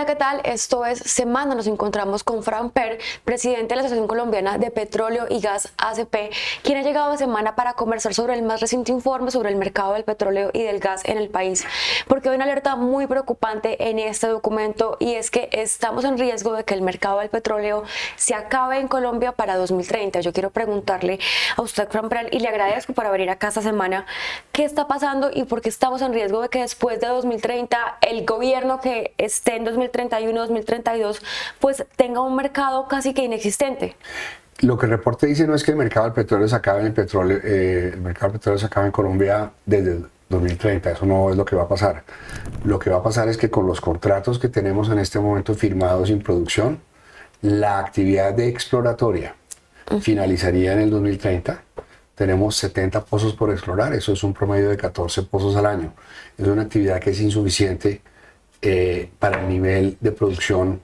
Hola, ¿qué tal? Esto es Semana. Nos encontramos con Fran Per, presidente de la Asociación Colombiana de Petróleo y Gas ACP, quien ha llegado a Semana para conversar sobre el más reciente informe sobre el mercado del petróleo y del gas en el país. Porque hay una alerta muy preocupante en este documento y es que estamos en riesgo de que el mercado del petróleo se acabe en Colombia para 2030. Yo quiero preguntarle a usted, Fran Per, y le agradezco por venir acá esta semana, ¿qué está pasando y por qué estamos en riesgo de que después de 2030 el gobierno que esté en 2031, 2032, pues tenga un mercado casi que inexistente? Lo que el reporte dice no es que el mercado del petróleo se acabe en el mercado del petróleo se acabe en Colombia desde 2030, eso no es lo que va a pasar. Lo que va a pasar es que con los contratos que tenemos en este momento firmados en producción, la actividad de exploratoria finalizaría en el 2030. Tenemos 70 pozos por explorar, eso es un promedio de 14 pozos al año. Es una actividad que es insuficiente para el nivel de producción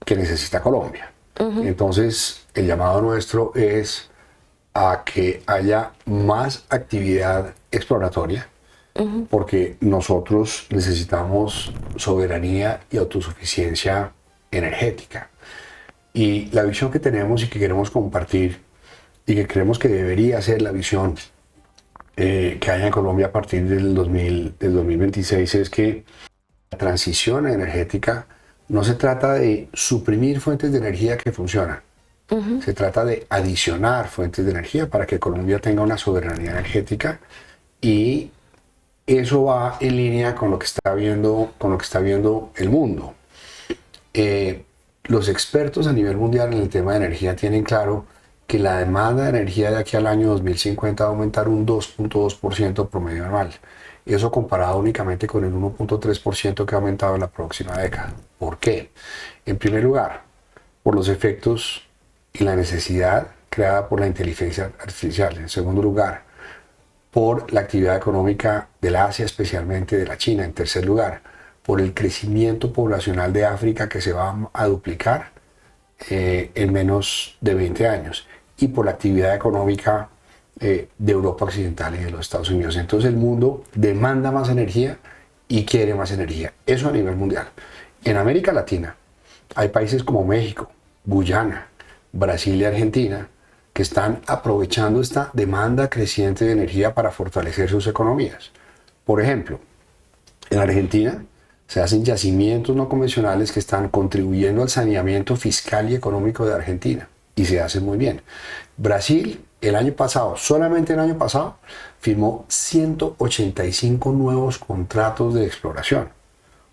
que necesita Colombia. Entonces, el llamado nuestro es a que haya más actividad exploratoria, porque nosotros necesitamos soberanía y autosuficiencia energética. Y la visión que tenemos y que queremos compartir, y que creemos que debería ser la visión que haya en Colombia a partir del 2026, es que la transición energética no se trata de suprimir fuentes de energía que funcionan, se trata de adicionar fuentes de energía para que Colombia tenga una soberanía energética, y eso va en línea con lo que está viendo el mundo. Los expertos a nivel mundial en el tema de energía tienen claro que la demanda de energía de aquí al año 2050 va a aumentar un 2.2% promedio anual. Eso comparado únicamente con el 1.3% que ha aumentado en la próxima década. ¿Por qué? En primer lugar, por los efectos y la necesidad creada por la inteligencia artificial. En segundo lugar, por la actividad económica del Asia, especialmente de la China. En tercer lugar, por el crecimiento poblacional de África, que se va a duplicar en menos de 20 años. Y por la actividad económica de Europa Occidental y de los Estados Unidos. Entonces el mundo demanda más energía y quiere más energía. Eso a nivel mundial. En América Latina hay países como México, Guyana, Brasil y Argentina que están aprovechando esta demanda creciente de energía para fortalecer sus economías. Por ejemplo, en Argentina se hacen yacimientos no convencionales que están contribuyendo al saneamiento fiscal y económico de Argentina, y se hace muy bien. Brasil, el año pasado, solamente el año pasado, firmó 185 nuevos contratos de exploración.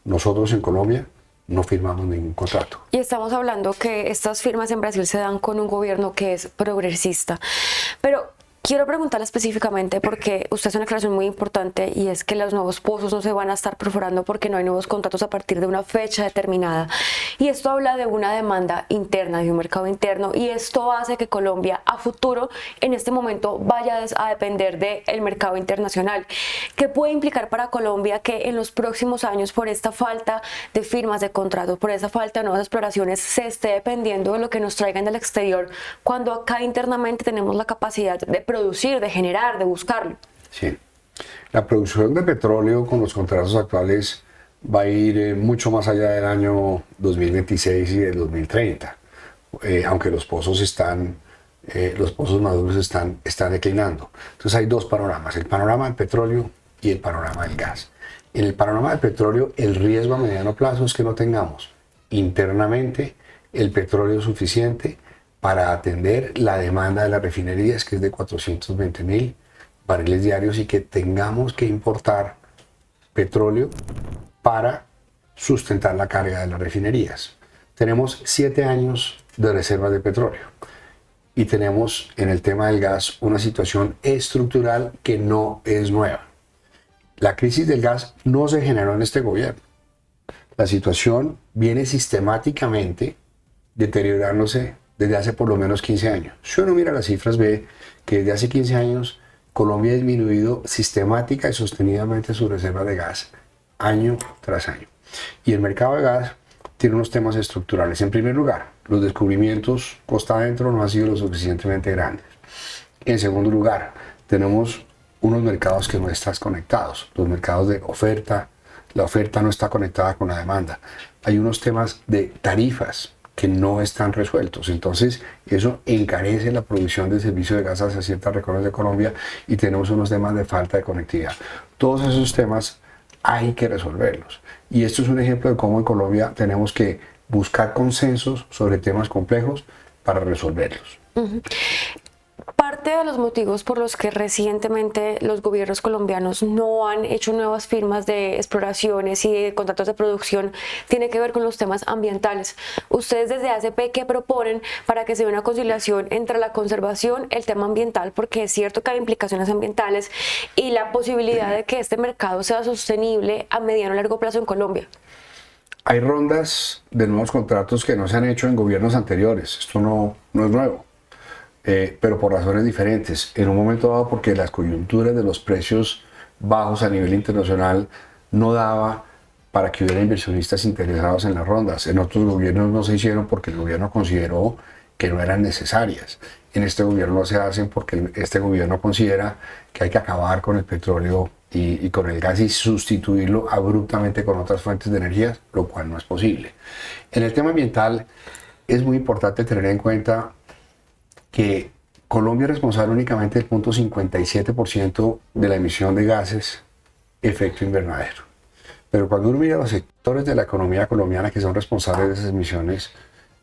Nosotros en Colombia no firmamos ningún contrato. Y estamos hablando que estas firmas en Brasil se dan con un gobierno que es progresista. Pero quiero preguntarle específicamente porque usted hace una aclaración muy importante, y es que los nuevos pozos no se van a estar perforando porque no hay nuevos contratos a partir de una fecha determinada. Y esto habla de una demanda interna, de un mercado interno, y esto hace que Colombia a futuro, en este momento, vaya a depender del mercado internacional. ¿Qué puede implicar para Colombia que en los próximos años, por esta falta de firmas de contratos, por esa falta de nuevas exploraciones, se esté dependiendo de lo que nos traigan del exterior, cuando acá internamente tenemos la capacidad de producir, de generar, de buscarlo? Sí. La producción de petróleo con los contratos actuales va a ir mucho más allá del año 2026 y del 2030, aunque los pozos maduros están declinando. Entonces hay dos panoramas, el panorama del petróleo y el panorama del gas. En el panorama del petróleo, el riesgo a mediano plazo es que no tengamos internamente el petróleo suficiente para atender la demanda de las refinerías, que es de 420.000 barriles diarios, y que tengamos que importar petróleo para sustentar la carga de las refinerías. Tenemos 7 años de reservas de petróleo y tenemos en el tema del gas una situación estructural que no es nueva. La crisis del gas no se generó en este gobierno. La situación viene sistemáticamente deteriorándose desde hace por lo menos 15 años. Si uno mira las cifras, ve que desde hace 15 años Colombia ha disminuido sistemática y sostenidamente sus reservas de gas año tras año. Y el mercado de gas tiene unos temas estructurales. En primer lugar, los descubrimientos costa adentro no han sido lo suficientemente grandes. En segundo lugar, tenemos unos mercados que no están conectados, los mercados de oferta, la oferta no está conectada con la demanda. Hay unos temas de tarifas que no están resueltos. Entonces, eso encarece la producción de servicio de gas hacia ciertas regiones de Colombia y tenemos unos temas de falta de conectividad. Todos esos temas hay que resolverlos. Y esto es un ejemplo de cómo en Colombia tenemos que buscar consensos sobre temas complejos para resolverlos. Parte de los motivos por los que recientemente los gobiernos colombianos no han hecho nuevas firmas de exploraciones y de contratos de producción tiene que ver con los temas ambientales. Ustedes desde ACP, ¿qué proponen para que se dé una conciliación entre la conservación, el tema ambiental, porque es cierto que hay implicaciones ambientales, y la posibilidad de que este mercado sea sostenible a mediano y largo plazo en Colombia? Hay rondas de nuevos contratos que no se han hecho en gobiernos anteriores. Esto no es nuevo. Pero por razones diferentes. En un momento dado, porque las coyunturas de los precios bajos a nivel internacional no daba para que hubiera inversionistas interesados en las rondas. En otros gobiernos no se hicieron porque el gobierno consideró que no eran necesarias. En este gobierno no se hacen porque este gobierno considera que hay que acabar con el petróleo y con el gas y sustituirlo abruptamente con otras fuentes de energía, lo cual no es posible. En el tema ambiental es muy importante tener en cuenta que Colombia es responsable únicamente del 0.57% de la emisión de gases efecto invernadero. Pero cuando uno mira los sectores de la economía colombiana que son responsables de esas emisiones,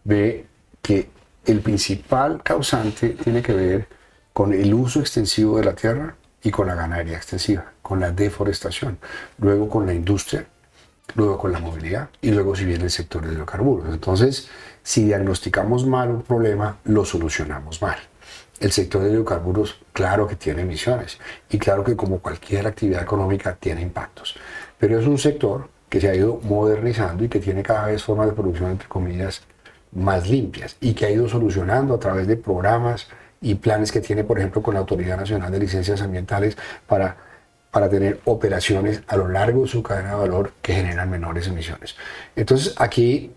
ve que el principal causante tiene que ver con el uso extensivo de la tierra y con la ganadería extensiva, con la deforestación, luego con la industria, luego con la movilidad y luego si viene el sector de hidrocarburos. Entonces, si diagnosticamos mal un problema, lo solucionamos mal. El sector de hidrocarburos, claro que tiene emisiones y claro que como cualquier actividad económica tiene impactos, pero es un sector que se ha ido modernizando y que tiene cada vez formas de producción, entre comillas, más limpias y que ha ido solucionando a través de programas y planes que tiene, por ejemplo, con la Autoridad Nacional de Licencias Ambientales para tener operaciones a lo largo de su cadena de valor que generan menores emisiones. Entonces, aquí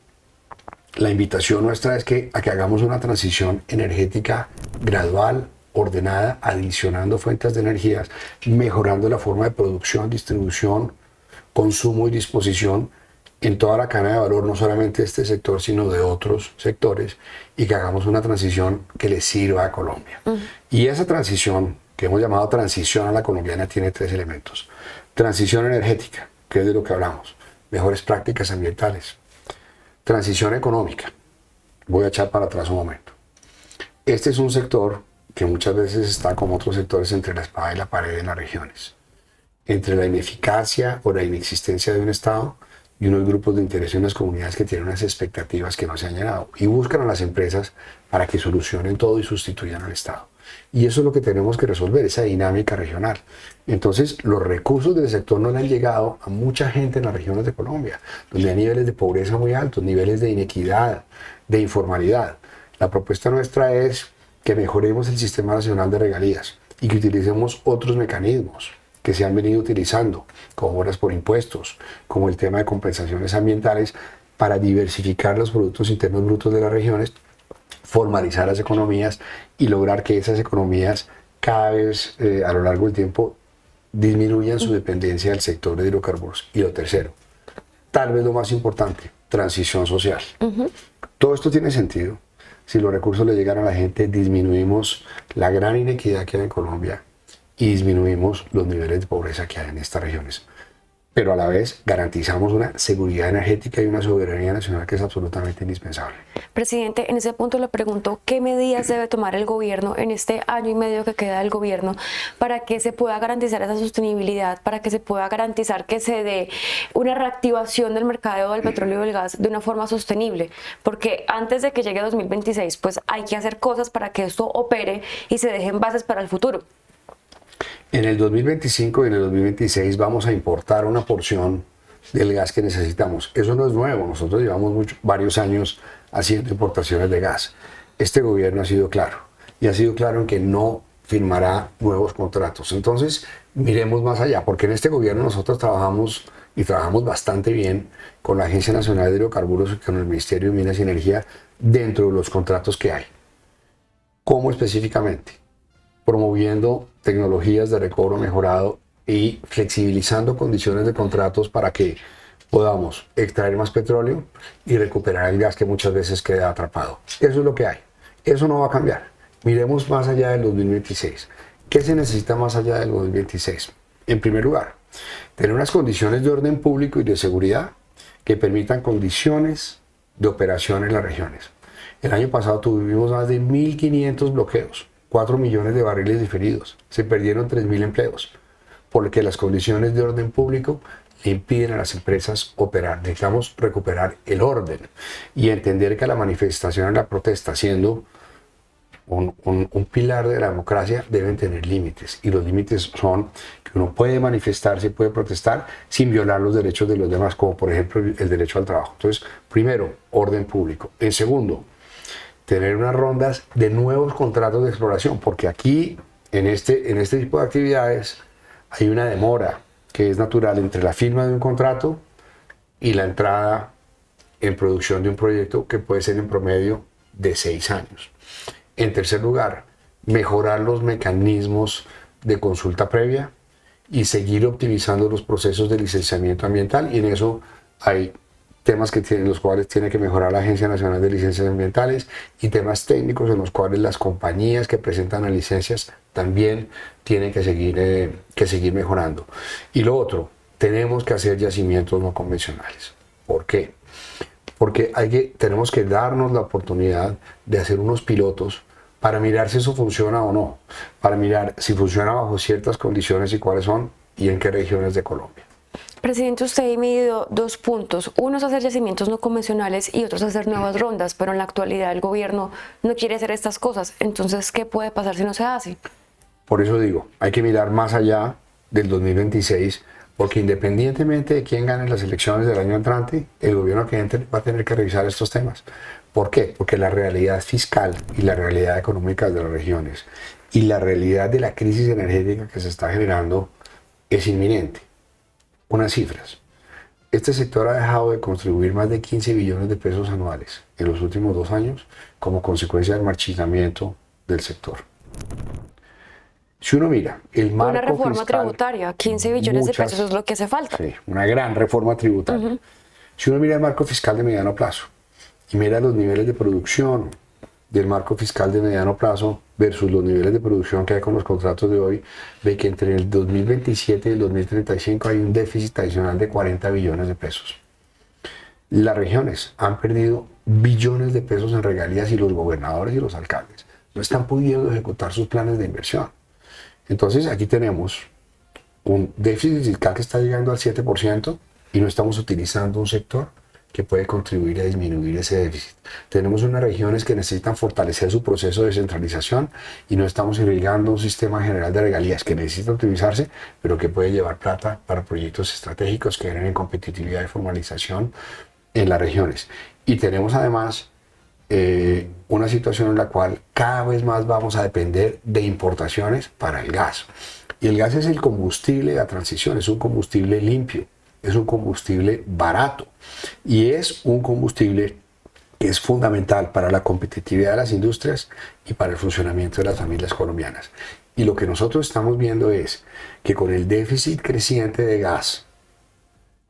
la invitación nuestra es a que hagamos una transición energética gradual, ordenada, adicionando fuentes de energías, mejorando la forma de producción, distribución, consumo y disposición en toda la cadena de valor, no solamente de este sector, sino de otros sectores, y que hagamos una transición que le sirva a Colombia. Y esa transición, que hemos llamado transición a la colombiana, tiene tres elementos. Transición energética, que es de lo que hablamos, mejores prácticas ambientales. Transición económica, voy a echar para atrás un momento. Este es un sector que muchas veces está como otros sectores entre la espada y la pared en las regiones, entre la ineficacia o la inexistencia de un Estado y unos grupos de interés y unas comunidades que tienen unas expectativas que no se han llenado y buscan a las empresas para que solucionen todo y sustituyan al Estado. Y eso es lo que tenemos que resolver, esa dinámica regional. Entonces, los recursos del sector no le han llegado a mucha gente en las regiones de Colombia, donde hay niveles de pobreza muy altos, niveles de inequidad, de informalidad. La propuesta nuestra es que mejoremos el Sistema Nacional de Regalías y que utilicemos otros mecanismos que se han venido utilizando, como horas por impuestos, como el tema de compensaciones ambientales, para diversificar los productos internos brutos de las regiones, formalizar las economías y lograr que esas economías cada vez a lo largo del tiempo disminuyan su dependencia del sector de hidrocarburos. Y lo tercero, tal vez lo más importante, transición social. Todo esto tiene sentido. Si los recursos le llegan a la gente, disminuimos la gran inequidad que hay en Colombia y disminuimos los niveles de pobreza que hay en estas regiones. Pero a la vez garantizamos una seguridad energética y una soberanía nacional que es absolutamente indispensable. Presidente, en ese punto le pregunto, ¿qué medidas debe tomar el gobierno en este año y medio que queda del gobierno para que se pueda garantizar esa sostenibilidad, para que se pueda garantizar que se dé una reactivación del mercado del petróleo y del gas de una forma sostenible? Porque antes de que llegue 2026, pues hay que hacer cosas para que esto opere y se dejen bases para el futuro. En el 2025 y en el 2026 vamos a importar una porción del gas que necesitamos. Eso no es nuevo, nosotros llevamos varios años haciendo importaciones de gas. Este gobierno ha sido claro, y ha sido claro en que no firmará nuevos contratos. Entonces, miremos más allá, porque en este gobierno nosotros trabajamos bastante bien con la Agencia Nacional de Hidrocarburos y con el Ministerio de Minas y Energía dentro de los contratos que hay. ¿Cómo específicamente? Promoviendo tecnologías de recobro mejorado y flexibilizando condiciones de contratos para que podamos extraer más petróleo y recuperar el gas que muchas veces queda atrapado. Eso es lo que hay. Eso no va a cambiar. Miremos más allá del 2026. ¿Qué se necesita más allá del 2026? En primer lugar, tener unas condiciones de orden público y de seguridad que permitan condiciones de operación en las regiones. El año pasado tuvimos más de 1.500 bloqueos, 4 millones de barriles diferidos, se perdieron 3.000 empleos, porque las condiciones de orden público le impiden a las empresas operar. Necesitamos recuperar el orden y entender que la manifestación y la protesta, siendo un pilar de la democracia, deben tener límites, y los límites son que uno puede manifestarse y puede protestar sin violar los derechos de los demás, como por ejemplo el derecho al trabajo. Entonces, primero, orden público. En segundo, tener unas rondas de nuevos contratos de exploración, porque aquí, en este tipo de actividades, hay una demora que es natural entre la firma de un contrato y la entrada en producción de un proyecto, que puede ser en promedio de 6 años. En tercer lugar, mejorar los mecanismos de consulta previa y optimizando los procesos de licenciamiento ambiental, y en eso hay temas en los cuales tiene que mejorar la Agencia Nacional de Licencias Ambientales, y temas técnicos en los cuales las compañías que presentan las licencias también tienen que seguir mejorando. Y lo otro, tenemos que hacer yacimientos no convencionales. ¿Por qué? Porque tenemos que darnos la oportunidad de hacer unos pilotos para mirar si eso funciona o no, para mirar si funciona bajo ciertas condiciones y cuáles son y en qué regiones de Colombia. Presidente, usted ha medido 2 puntos. Uno es hacer yacimientos no convencionales y otro es hacer nuevas rondas, pero en la actualidad el gobierno no quiere hacer estas cosas. Entonces, ¿qué puede pasar si no se hace? Por eso digo, hay que mirar más allá del 2026, porque independientemente de quién gane las elecciones del año entrante, el gobierno que entre va a tener que revisar estos temas. ¿Por qué? Porque la realidad fiscal y la realidad económica de las regiones y la realidad de la crisis energética que se está generando es inminente. Unas cifras. Este sector ha dejado de contribuir más de 15 billones de pesos anuales en los últimos 2 años como consecuencia del marchitamiento del sector. Si uno mira el marco una reforma fiscal, tributaria, 15 billones de pesos es lo que hace falta. Sí, una gran reforma tributaria. Si uno mira el marco fiscal de mediano plazo y mira los niveles de producción del marco fiscal de mediano plazo versus los niveles de producción que hay con los contratos de hoy, ve que entre el 2027 y el 2035 hay un déficit adicional de 40 billones de pesos. Las regiones han perdido billones de pesos en regalías y los gobernadores y los alcaldes no están pudiendo ejecutar sus planes de inversión. Entonces aquí tenemos un déficit fiscal que está llegando al 7% y no estamos utilizando un sector que puede contribuir a disminuir ese déficit. Tenemos unas regiones que necesitan fortalecer su proceso de descentralización y no estamos irrigando un sistema general de regalías que necesita optimizarse, pero que puede llevar plata para proyectos estratégicos que generen competitividad y formalización en las regiones. Y tenemos además una situación en la cual cada vez más vamos a depender de importaciones para el gas. Y el gas es el combustible de la transición, es un combustible limpio, es un combustible barato y es un combustible que es fundamental para la competitividad de las industrias y para el funcionamiento de las familias colombianas. Y lo que nosotros estamos viendo es que con el déficit creciente de gas,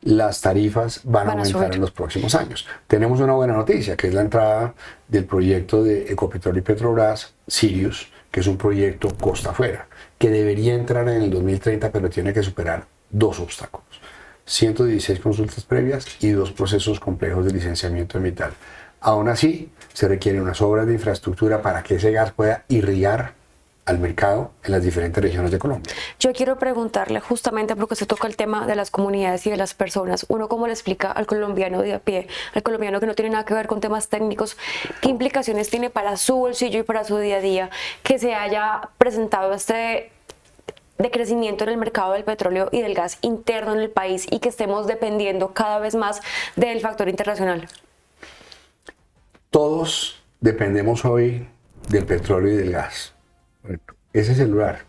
las tarifas van a aumentar subir en los próximos años. Tenemos una buena noticia, que es la entrada del proyecto de Ecopetrol y Petrobras, Sirius, que es un proyecto costa afuera, que debería entrar en el 2030, pero tiene que superar 2 obstáculos. 116 consultas previas y 2 procesos complejos de licenciamiento ambiental. Aún así, se requieren unas obras de infraestructura para que ese gas pueda irrigar al mercado en las diferentes regiones de Colombia. Yo quiero preguntarle, justamente porque se toca el tema de las comunidades y de las personas, uno cómo le explica al colombiano de a pie, al colombiano que no tiene nada que ver con temas técnicos, qué implicaciones tiene para su bolsillo y para su día a día que se haya presentado este decrecimiento en el mercado del petróleo y del gas interno en el país y que estemos dependiendo cada vez más del factor internacional? Todos dependemos hoy del petróleo y del gas. Ese celular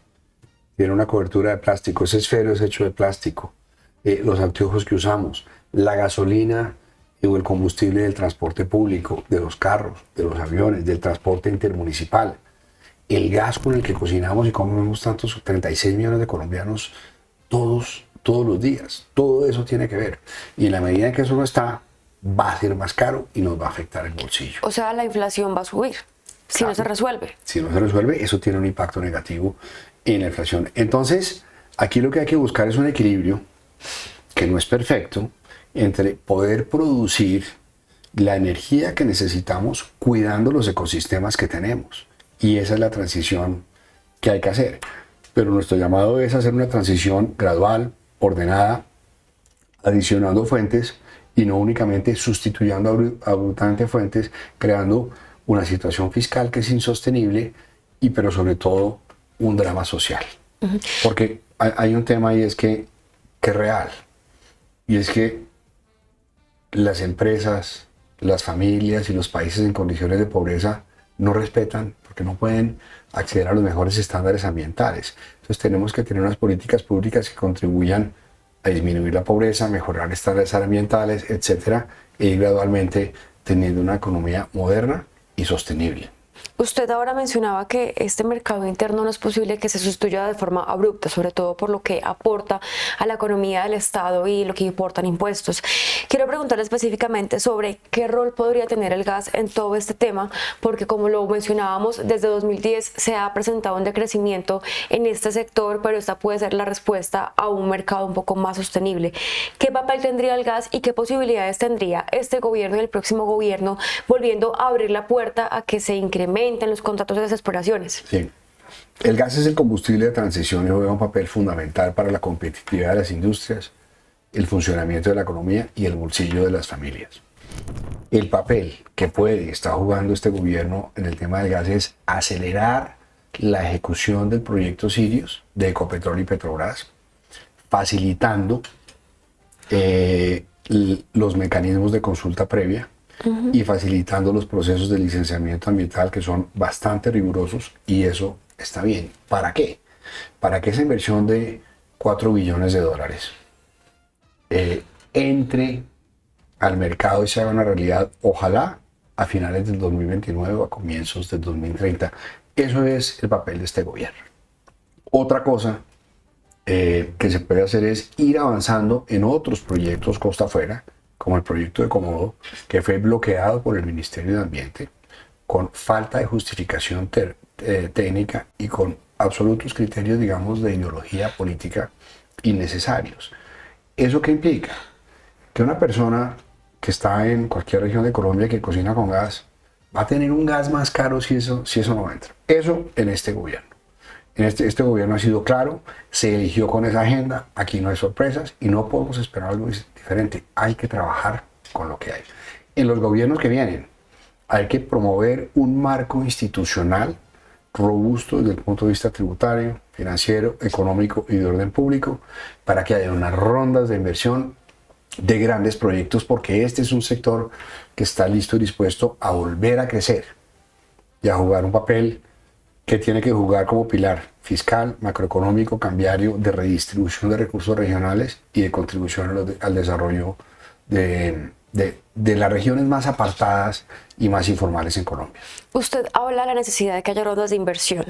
tiene una cobertura de plástico, ese esfero es hecho de plástico, los anteojos que usamos, la gasolina o el combustible del transporte público, de los carros, de los aviones, del transporte intermunicipal, el gas con el que cocinamos y comemos tantos, 36 millones de colombianos todos los días. Todo eso tiene que ver. Y en la medida en que eso no está, va a ser más caro y nos va a afectar el bolsillo. O sea, la inflación va a subir si no se resuelve. Si no se resuelve, eso tiene un impacto negativo en la inflación. Entonces, aquí lo que hay que buscar es un equilibrio, que no es perfecto, entre poder producir la energía que necesitamos cuidando los ecosistemas que tenemos. Y esa es la transición que hay que hacer. Pero nuestro llamado es hacer una transición gradual, ordenada, adicionando fuentes y no únicamente sustituyendo abruptamente fuentes, creando una situación fiscal que es insostenible pero sobre todo un drama social. Porque hay un tema y es que es real, y es que las empresas, las familias y los países en condiciones de pobreza no respetan porque no pueden acceder a los mejores estándares ambientales. Entonces tenemos que tener unas políticas públicas que contribuyan a disminuir la pobreza, mejorar estándares ambientales, etcétera, e ir gradualmente teniendo una economía moderna y sostenible. Usted ahora mencionaba que este mercado interno no es posible que se sustituya de forma abrupta, sobre todo por lo que aporta a la economía del Estado y lo que importan impuestos. Quiero preguntarle específicamente sobre qué rol podría tener el gas en todo este tema, porque como lo mencionábamos, desde 2010 se ha presentado un decrecimiento en este sector, pero esta puede ser la respuesta a un mercado un poco más sostenible. ¿Qué papel tendría el gas y qué posibilidades tendría este gobierno y el próximo gobierno volviendo a abrir la puerta a que se incremente en los contratos de las exploraciones? Sí. El gas es el combustible de transición y juega un papel fundamental para la competitividad de las industrias, el funcionamiento de la economía y el bolsillo de las familias. El papel que puede estar jugando este gobierno en el tema del gas es acelerar la ejecución del proyecto Sirius de Ecopetrol y Petrobras, facilitando los mecanismos de consulta previa y facilitando los procesos de licenciamiento ambiental, que son bastante rigurosos, y eso está bien. ¿Para qué? Para que esa inversión de $4 billones entre al mercado y se haga una realidad, ojalá a finales del 2029 o a comienzos del 2030. Eso es el papel de este gobierno. Otra cosa que se puede hacer es ir avanzando en otros proyectos costa afuera, como el proyecto de Komodo, que fue bloqueado por el Ministerio de Ambiente, con falta de justificación técnica y con absolutos criterios, digamos, de ideología política innecesarios. ¿Eso qué implica? Que una persona que está en cualquier región de Colombia que cocina con gas va a tener un gas más caro si eso no entra. Eso en este gobierno. Este gobierno ha sido claro, se eligió con esa agenda, aquí no hay sorpresas y no podemos esperar algo diferente. Hay que trabajar con lo que hay. En los gobiernos que vienen hay que promover un marco institucional robusto desde el punto de vista tributario, financiero, económico y de orden público, para que haya unas rondas de inversión de grandes proyectos, porque este es un sector que está listo y dispuesto a volver a crecer y a jugar un papel que tiene que jugar como pilar fiscal, macroeconómico, cambiario, de redistribución de recursos regionales y de contribución al desarrollo de las regiones más apartadas y más informales en Colombia. Usted habla de la necesidad de que haya rondas de inversión.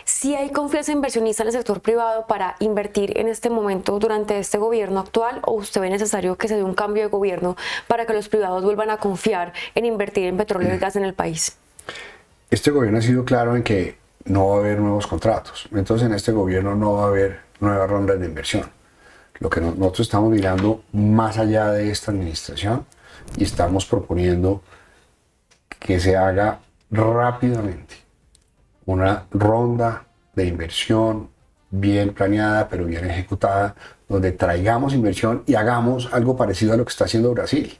¿Sí hay confianza inversionista en el sector privado para invertir en este momento durante este gobierno actual, o usted ve necesario que se dé un cambio de gobierno para que los privados vuelvan a confiar en invertir en petróleo y gas en el país? Este gobierno ha sido claro en que no va a haber nuevos contratos. Entonces en este gobierno no va a haber nuevas rondas de inversión. Lo que nosotros estamos mirando más allá de esta administración y estamos proponiendo que se haga rápidamente una ronda de inversión bien planeada pero bien ejecutada, donde traigamos inversión y hagamos algo parecido a lo que está haciendo Brasil,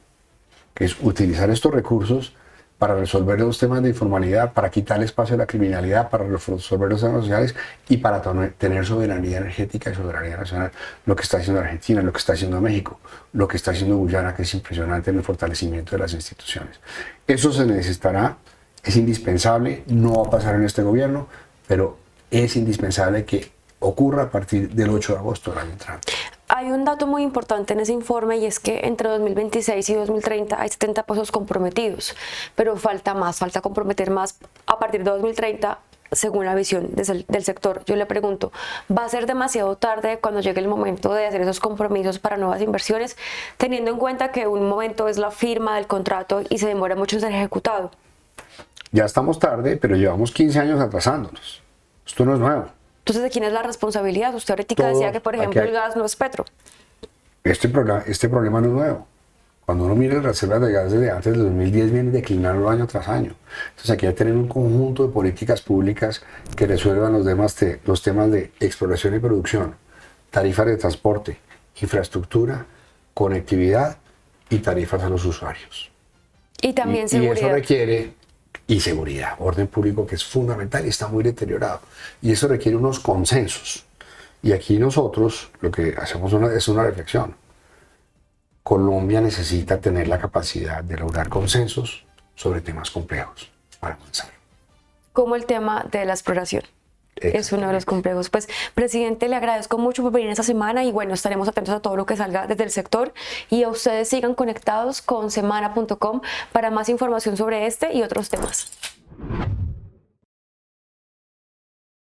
que es utilizar estos recursos para resolver los temas de informalidad, para quitar espacio a la criminalidad, para resolver los temas sociales y para tener soberanía energética y soberanía nacional. Lo que está haciendo Argentina, lo que está haciendo México, lo que está haciendo Guyana, que es impresionante en el fortalecimiento de las instituciones. Eso se necesitará, es indispensable, no va a pasar en este gobierno, pero es indispensable que ocurra a partir del 8 de agosto del año entrante. Hay un dato muy importante en ese informe, y es que entre 2026 y 2030 hay 70 pozos comprometidos, pero falta más, falta comprometer más a partir de 2030 según la visión del sector. Yo le pregunto, ¿va a ser demasiado tarde cuando llegue el momento de hacer esos compromisos para nuevas inversiones, teniendo en cuenta que un momento es la firma del contrato y se demora mucho en ser ejecutado? Ya estamos tarde, pero llevamos 15 años atrasándonos. Esto no es nuevo. Entonces, ¿de quién es la responsabilidad? Usted ahorita decía que, por ejemplo, el gas no es Petro. Este problema no es nuevo. Cuando uno mira las reservas de gas desde antes del 2010 vienen declinando año tras año. Entonces aquí hay que tener un conjunto de políticas públicas que resuelvan los temas de exploración y producción, tarifas de transporte, infraestructura, conectividad y tarifas a los usuarios. Y también seguridad. Y eso requiere, y seguridad, orden público que es fundamental y está muy deteriorado. Y eso requiere unos consensos. Y aquí nosotros lo que hacemos es una reflexión. Colombia necesita tener la capacidad de lograr consensos sobre temas complejos para avanzar. Como el tema de la exploración. Es uno de los complejos. Pues, presidente, le agradezco mucho por venir esta semana y bueno, estaremos atentos a todo lo que salga desde el sector y a ustedes sigan conectados con semana.com para más información sobre este y otros temas.